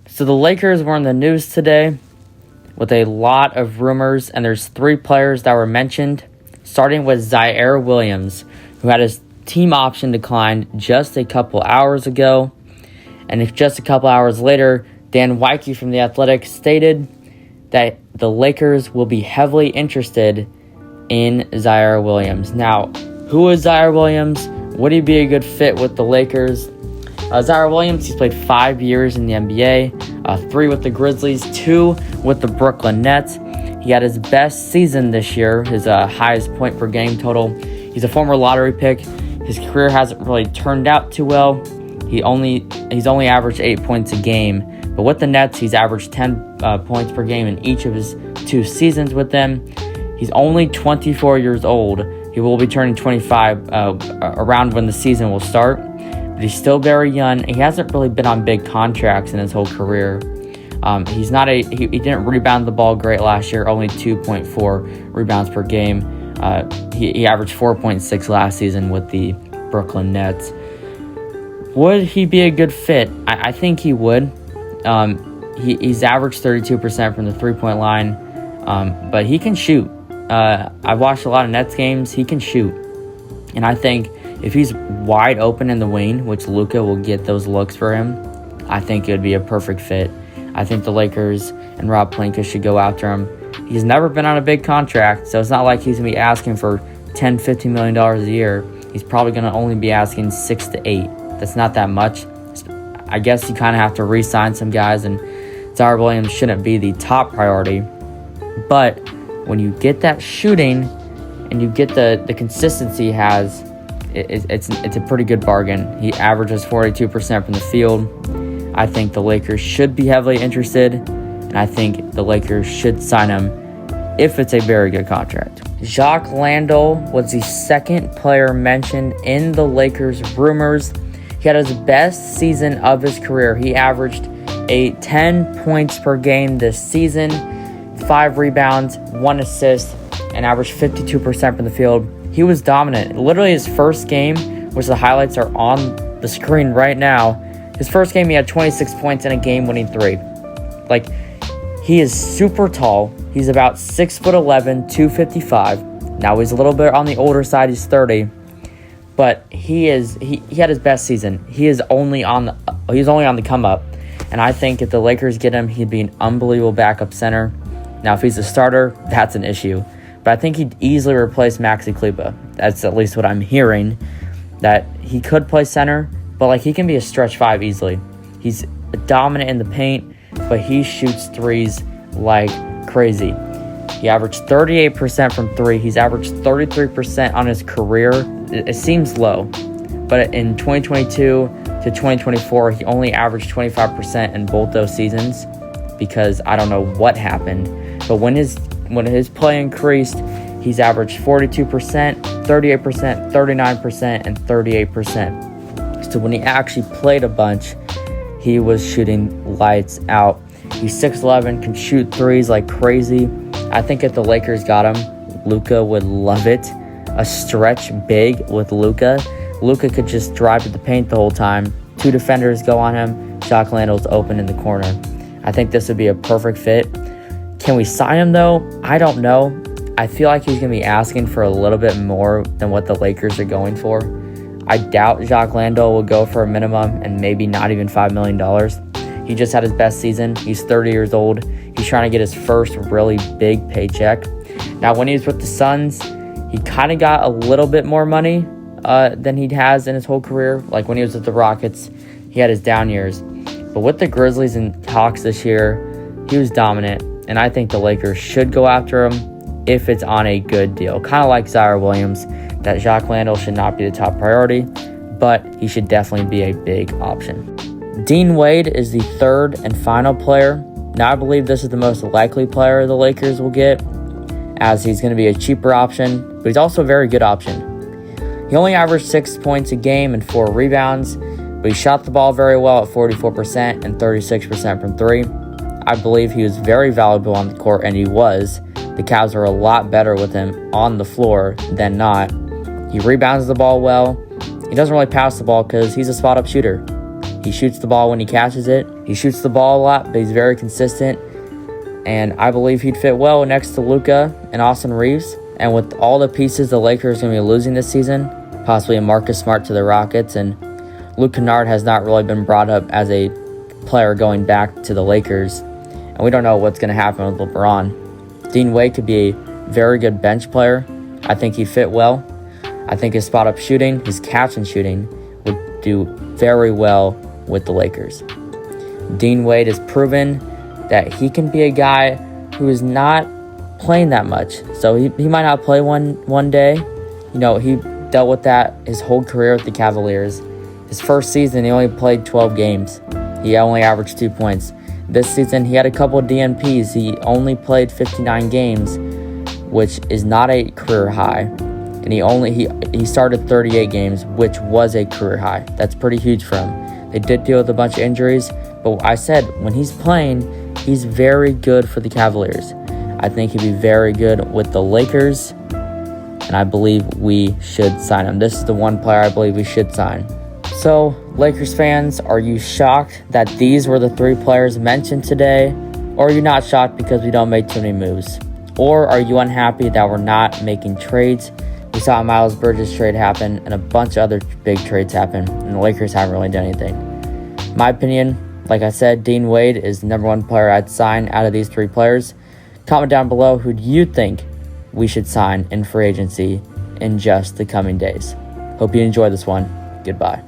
So the Lakers were in the news today with a lot of rumors, and there's 3 players that were mentioned, starting with Ziaire Williams, who had his team option declined just a couple hours ago. And if just a couple hours later, Dan Weinke from The Athletic stated that the Lakers will be heavily interested in Ziaire Williams. Now, who is Ziaire Williams? Would he be a good fit with the Lakers? Ziaire Williams, he's played 5 years in the NBA, 3 with the Grizzlies, 2 with the Brooklyn Nets. He had his best season this year, his highest point per game total. He's a former lottery pick. His career hasn't really turned out too well. He's only averaged 8 points a game, but with the Nets, he's averaged 10 points per game in each of his 2 seasons with them. He's only 24 years old. He will be turning 25 around when the season will start. But he's still very young. He hasn't really been on big contracts in his whole career. He didn't rebound the ball great last year, only 2.4 rebounds per game. He averaged 4.6 last season with the Brooklyn Nets. Would he be a good fit? I think he would. He's averaged 32% from the three-point line, but he can shoot. I've watched a lot of Nets games. He can shoot. And I think if he's wide open in the wing, which Luka will get those looks for him, I think it would be a perfect fit. I think the Lakers and Rob Pelinka should go after him. He's never been on a big contract, so it's not like he's going to be asking for $10, $15 million a year. He's probably going to only be asking 6 to 8. That's not that much. I guess you kind of have to re-sign some guys, and Ziaire Williams shouldn't be the top priority. But when you get that shooting and you get the consistency he has, it's a pretty good bargain. He averages 42% from the field. I think the Lakers should be heavily interested, and I think the Lakers should sign him if it's a very good contract. Jock Landale was the second player mentioned in the Lakers rumors. He had his best season of his career. He averaged 10 points per game this season, 5 rebounds, 1 assist, and averaged 52% from the field. He was dominant. Literally his first game, which the highlights are on the screen right now, his first game he had 26 points in a game-winning 3. Like, he is super tall. He's about 6'11", 255. Now he's a little bit on the older side. He's 30. But he had his best season. He's only on the come up, and I think if the Lakers get him, he'd be an unbelievable backup center. Now, if he's a starter, that's an issue. But I think he'd easily replace Maxi Kleber. That's at least what I'm hearing. That he could play center, but he can be a stretch 5 easily. He's dominant in the paint, but he shoots threes like crazy. He averaged 38% from 3. He's averaged 33% on his career. It seems low, but in 2022 to 2024, he only averaged 25% in both those seasons because I don't know what happened. But when his play increased, he's averaged 42%, 38%, 39%, and 38%. So when he actually played a bunch, he was shooting lights out. He's 6'11", can shoot threes like crazy. I think if the Lakers got him, Luka would love it. A stretch big with Luka. Luka could just drive to the paint the whole time. 2 defenders go on him. Jock Landale's open in the corner. I think this would be a perfect fit. Can we sign him, though? I don't know. I feel like he's going to be asking for a little bit more than what the Lakers are going for. I doubt Jock Landale will go for a minimum and maybe not even $5 million. He just had his best season. He's 30 years old. He's trying to get his first really big paycheck. Now, when he was with the Suns, he kind of got a little bit more money than he has in his whole career. Like when he was with the Rockets, he had his down years. But with the Grizzlies and Hawks this year, he was dominant. And I think the Lakers should go after him if it's on a good deal. Kind of like Ziaire Williams, that Jock Landale should not be the top priority, but he should definitely be a big option. Dean Wade is the third and final player. Now I believe this is the most likely player the Lakers will get, as he's going to be a cheaper option, but he's also a very good option. He only averaged 6 points a game and 4 rebounds, but he shot the ball very well at 44% and 36% from 3. I believe he was very valuable on the court, and he was. The Cavs are a lot better with him on the floor than not. He rebounds the ball well. He doesn't really pass the ball because he's a spot-up shooter. He shoots the ball when he catches it. He shoots the ball a lot, but he's very consistent. And I believe he'd fit well next to Luka and Austin Reeves. And with all the pieces the Lakers are going to be losing this season, possibly a Marcus Smart to the Rockets, and Luke Kennard has not really been brought up as a player going back to the Lakers. And we don't know what's going to happen with LeBron. Dean Wade could be a very good bench player. I think he'd fit well. I think his spot-up shooting, his catch-and shooting, would do very well with the Lakers. Dean Wade has proven that he can be a guy who is not playing that much. So he might not play one day. You know, he dealt with that his whole career with the Cavaliers. His first season, he only played 12 games. He only averaged 2 points. This season, he had a couple of DNPs. He only played 59 games, which is not a career high. And he started 38 games, which was a career high. That's pretty huge for him. They did deal with a bunch of injuries, but I said when he's playing, he's very good for the Cavaliers. I think he'd be very good with the Lakers, and I believe we should sign him. This is the one player I believe we should sign. So, Lakers fans, are you shocked that these were the 3 players mentioned today? Or are you not shocked because we don't make too many moves? Or are you unhappy that we're not making trades? We saw a Miles Bridges trade happen and a bunch of other big trades happen, and the Lakers haven't really done anything. My opinion, like I said, Dean Wade is the number 1 player I'd sign out of these 3 players. Comment down below who do you think we should sign in free agency in just the coming days. Hope you enjoy this one. Goodbye.